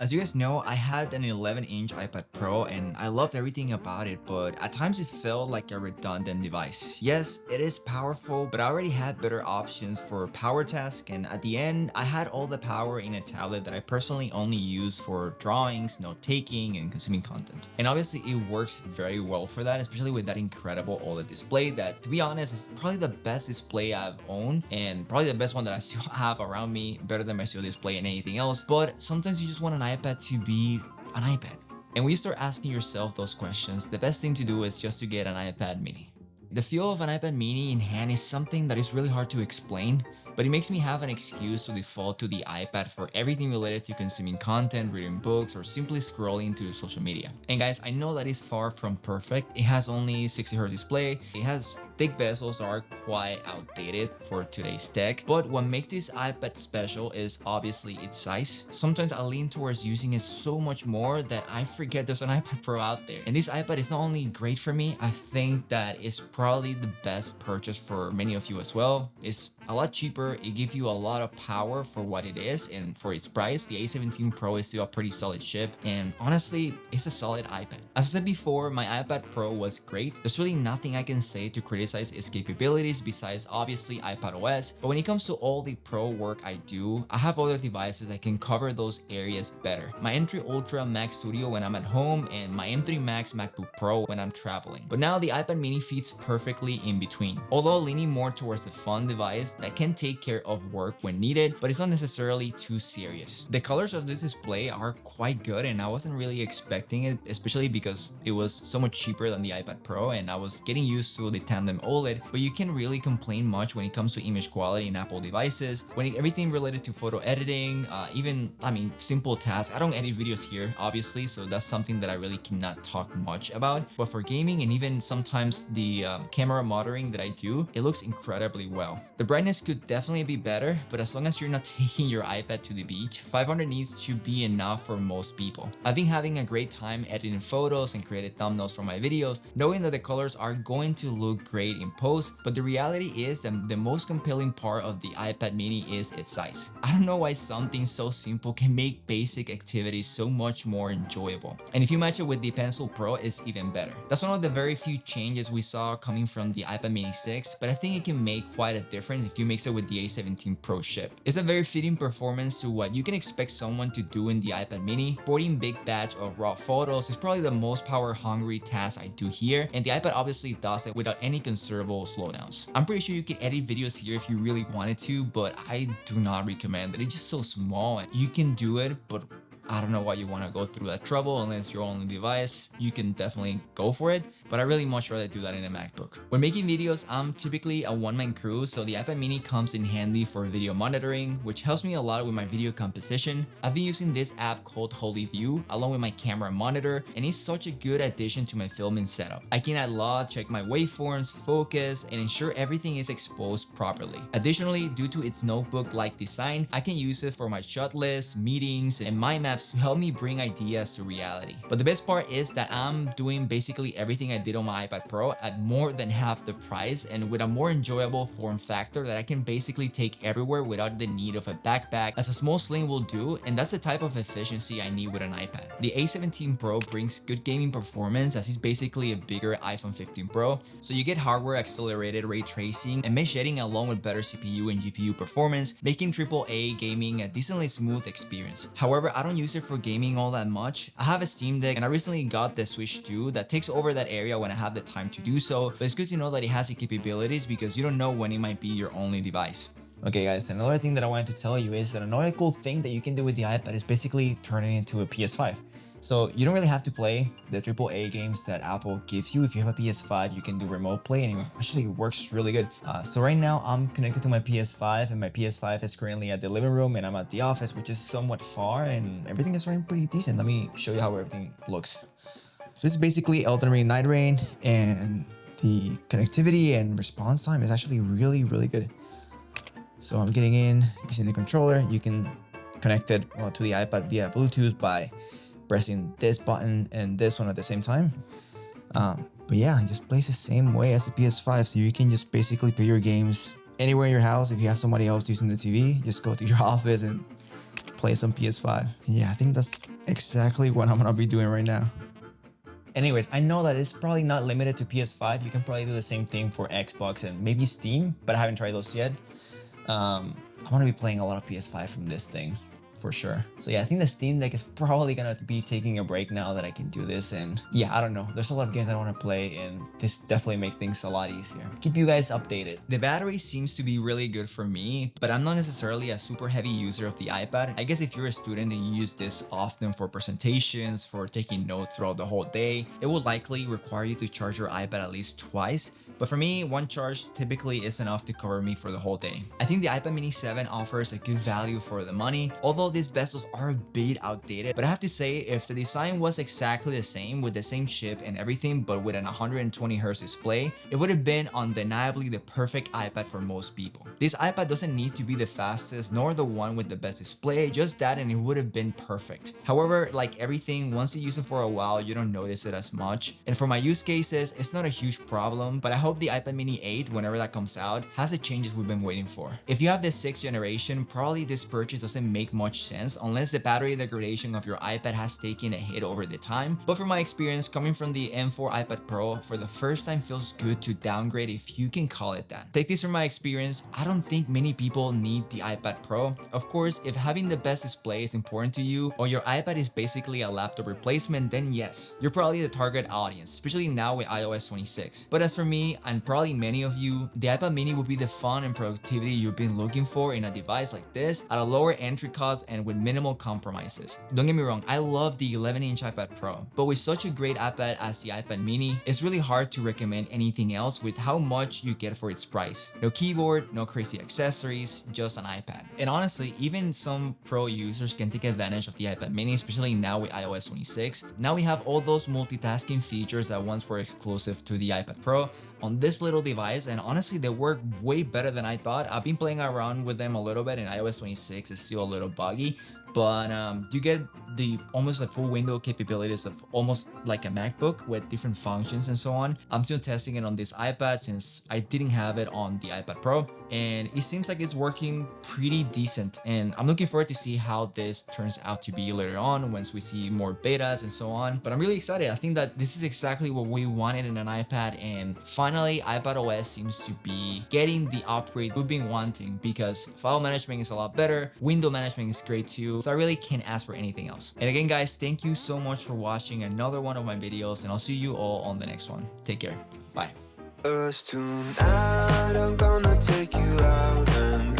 As you guys know, I had an 11-inch iPad Pro and I loved everything about it, but at times it felt like a redundant device. Yes, it is powerful, but I already had better options for power tasks, and at the end, I had all the power in a tablet that I personally only use for drawings, note-taking, and consuming content. And obviously it works very well for that, especially with that incredible OLED display that, to be honest, is probably the best display I've owned and probably the best one that I still have around me, better than my Studio display and anything else. But sometimes you just want an iPad to be an iPad. And when you start asking yourself those questions, the best thing to do is just to get an iPad mini. The feel of an iPad mini in hand is something that is really hard to explain, but it makes me have an excuse to default to the iPad for everything related to consuming content, reading books, or simply scrolling to social media. And guys, I know that is far from perfect. It has only 60Hz display, it has thick bezels that are quite outdated for today's tech, but what makes this iPad special is obviously its size. Sometimes I lean towards using it so much more that I forget there's an iPad Pro out there. And this iPad is not only great for me, I think that it's probably the best purchase for many of you as well. It's a lot cheaper, it gives you a lot of power for what it is, and for its price, the A17 Pro is still a pretty solid chip, and honestly, it's a solid iPad. As I said before, my iPad Pro was great. There's really nothing I can say to criticize its capabilities besides obviously iPadOS, but when it comes to all the pro work I do, I have other devices that can cover those areas better. My M3 Ultra Mac Studio when I'm at home, and my M3 Max MacBook Pro when I'm traveling. But now the iPad mini fits perfectly in between. Although leaning more towards a fun device that can take care of work when needed, but it's not necessarily too serious. The colors of this display are quite good, and I wasn't really expecting it, especially because it was so much cheaper than the iPad Pro and I was getting used to the tandem OLED, but you can't really complain much when it comes to image quality in Apple devices. Everything related to photo editing, simple tasks. I don't edit videos here, obviously, so that's something that I really cannot talk much about. But for gaming and even sometimes the camera monitoring that I do, it looks incredibly well. The brightness could definitely be better, but as long as you're not taking your iPad to the beach, 500 nits should be enough for most people. I've been having a great time editing photos and creating thumbnails for my videos, knowing that the colors are going to look great in post, but the reality is that the most compelling part of the iPad mini is its size. I don't know why something so simple can make basic activities so much more enjoyable. And if you match it with the Pencil Pro, it's even better. That's one of the very few changes we saw coming from the iPad mini 6, but I think it can make quite a difference if you mix it with the A17 Pro chip. It's a very fitting performance to what you can expect someone to do in the iPad mini. Porting big batch of raw photos is probably the most power hungry task I do here, and the iPad obviously does it without any considerable slowdowns. I'm pretty sure you can edit videos here if you really wanted to, but I do not recommend it. It's just so small. You can do it, but I don't know why you want to go through that trouble unless your only device. You can definitely go for it, but I really much rather do that in a MacBook. When making videos, I'm typically a one-man crew, so the iPad mini comes in handy for video monitoring, which helps me a lot with my video composition. I've been using this app called Holy View along with my camera monitor, and it's such a good addition to my filming setup. I can add log, check my waveforms, focus, and ensure everything is exposed properly. Additionally, due to its notebook-like design, I can use it for my shot lists, meetings, and mind maps to help me bring ideas to reality. But the best part is that I'm doing basically everything I did on my iPad Pro at more than half the price and with a more enjoyable form factor that I can basically take everywhere without the need of a backpack, as a small sling will do, and that's the type of efficiency I need with an iPad. The A17 Pro brings good gaming performance as it's basically a bigger iPhone 15 Pro, so you get hardware accelerated ray tracing and mesh shading along with better CPU and GPU performance, making AAA gaming a decently smooth experience. However, I don't use it for gaming all that much. I have a Steam Deck and I recently got the Switch 2 that takes over that area when I have the time to do so, but it's good to know that it has the capabilities because you don't know when it might be your only device. Okay guys, another thing that I wanted to tell you is that another cool thing that you can do with the iPad is basically turn it into a PS5. So you don't really have to play the AAA games that Apple gives you. If you have a PS5, you can do remote play and it actually works really good. So right now I'm connected to my PS5 and my PS5 is currently at the living room and I'm at the office, which is somewhat far, and everything is running pretty decent. Let me show you how everything looks. So it's basically Elden Ring Night Rain, and the connectivity and response time is actually really good. So I'm getting in using the controller. You can connect it to the iPad via Bluetooth by pressing this button and this one at the same time. But yeah, it just plays the same way as the PS5, so you can just basically play your games anywhere in your house. If you have somebody else using the TV, just go to your office and play some PS5. Yeah, I think that's exactly what I'm gonna be doing right now. Anyways, I know that it's probably not limited to PS5. You can probably do the same thing for Xbox and maybe Steam, but I haven't tried those yet. I'm gonna be playing a lot of PS5 from this thing for sure. So yeah, I think the Steam Deck is probably gonna be taking a break now that I can do this. And yeah, I don't know. There's a lot of games I want to play, and this definitely makes things a lot easier. Keep you guys updated. The battery seems to be really good for me, but I'm not necessarily a super heavy user of the iPad. I guess if you're a student and you use this often for presentations, for taking notes throughout the whole day, it will likely require you to charge your iPad at least twice. But for me, one charge typically is enough to cover me for the whole day. I think the iPad mini 7 offers a good value for the money, although these bezels are a bit outdated. But I have to say, if the design was exactly the same with the same chip and everything, but with an 120Hz display, it would have been undeniably the perfect iPad for most people. This iPad doesn't need to be the fastest nor the one with the best display, just that and it would have been perfect. However, like everything, once you use it for a while, you don't notice it as much. And for my use cases, it's not a huge problem, but I hope the iPad mini 8, whenever that comes out, has the changes we've been waiting for. If you have the 6th generation, probably this purchase doesn't make much sense unless the battery degradation of your iPad has taken a hit over the time. But from my experience, coming from the M4 iPad Pro, for the first time feels good to downgrade, if you can call it that. Take this from my experience, I don't think many people need the iPad Pro. Of course, if having the best display is important to you, or your iPad is basically a laptop replacement, then yes, you're probably the target audience, especially now with iOS 26. But as for me, and probably many of you, the iPad mini will be the fun and productivity you've been looking for in a device like this at a lower entry cost and with minimal compromises. Don't get me wrong, I love the 11-inch iPad Pro, but with such a great iPad as the iPad mini, it's really hard to recommend anything else with how much you get for its price. No keyboard, no crazy accessories, just an iPad. And honestly, even some pro users can take advantage of the iPad mini, especially now with iOS 26. Now we have all those multitasking features that once were exclusive to the iPad Pro on this little device, and honestly they work way better than I thought. I've been playing around with them a little bit, and iOS 26 is still a little buggy, but you get the almost like full window capabilities of almost like a MacBook with different functions and so on. I'm still testing it on this iPad since I didn't have it on the iPad Pro, and it seems like it's working pretty decent, and I'm looking forward to see how this turns out to be later on once we see more betas and so on. But I'm really excited. I think that this is exactly what we wanted in an iPad, and finally iPadOS seems to be getting the upgrade we've been wanting, because file management is a lot better, window management is great too, so I really can't ask for anything else. And again guys, thank you so much for watching another one of my videos, and I'll see you all on the next one. Take care. Bye. Tonight, I'm gonna take you out and